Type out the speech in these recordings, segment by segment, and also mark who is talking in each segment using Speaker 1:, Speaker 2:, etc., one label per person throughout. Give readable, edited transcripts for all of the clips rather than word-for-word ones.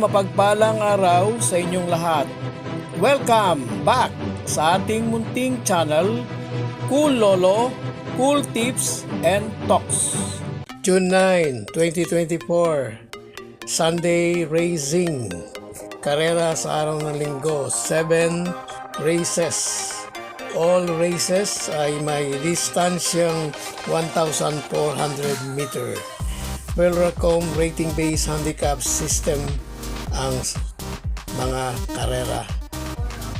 Speaker 1: mapagpalang araw sa inyong lahat. Welcome back sa ating munting channel, Cool Lolo, Cool Tips and Talks. June 9, 2024, Sunday Racing. Karera sa araw ng linggo, 7 races. All races ay may distansyang 1,400 meter. Welcome rating-based handicap system ang mga karera.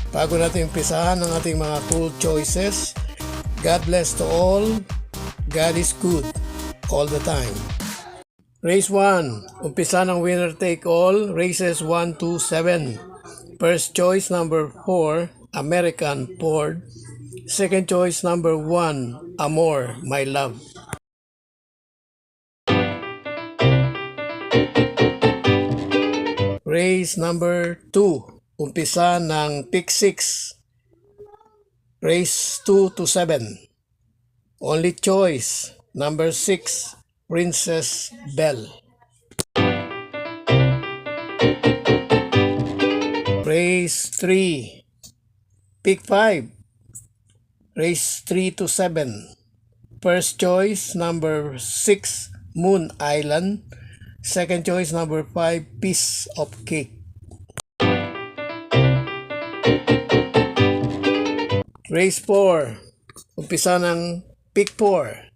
Speaker 1: Bago natin umpisahan ang ating mga cool choices, God bless to all. God is good all the time. Race 1. Umpisa ng winner take all. Races 1 to 7. First choice number 4, American Ford. Second choice number 1, Amor, My Love. Race number 2, umpisa ng pick 6. Race 2 to 7. Only choice, number 6, Princess Belle. Race 3, pick 5. Race 3 to 7. First choice, number 6, Moon Island. Second choice, number 5, Piece of Cake. Race 4. Umpisa ng pick 4.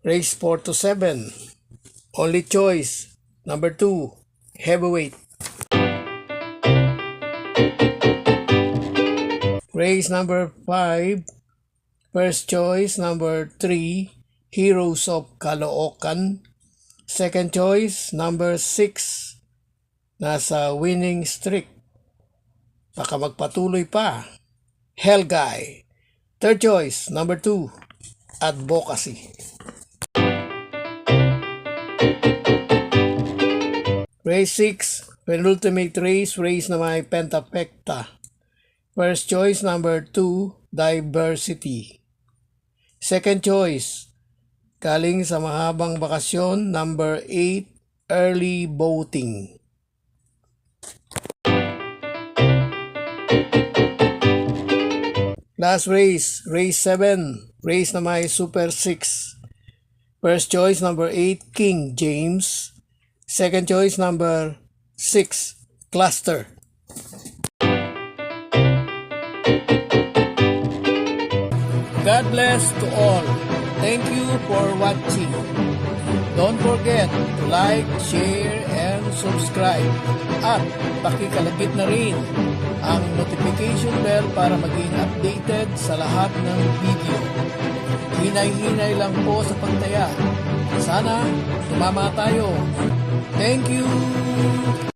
Speaker 1: Race 4 to 7. Only choice, number 2, Heavyweight. Race number 5. First choice, number 3, Heroes of Caloocan. Second choice, number 6, nasa winning streak. Baka magpatuloy pa, Hell Guy. Third choice, number 2, Advocacy. Race 6, penultimate race na may pentafecta. First choice, number 2, Diversity. Second choice, galing sa mahabang bakasyon, number 8, Early Voting. Last race, race 7, race na may Super 6. First choice, number 8, King James. Second choice, number 6, Cluster. God bless to all. Thank you for watching. Don't forget to like, share, and subscribe. At pakikalagit na rin ang notification bell para maging updated sa lahat ng video. Hinay-hinay lang po sa pagtaya. Sana tumama tayo. Thank you!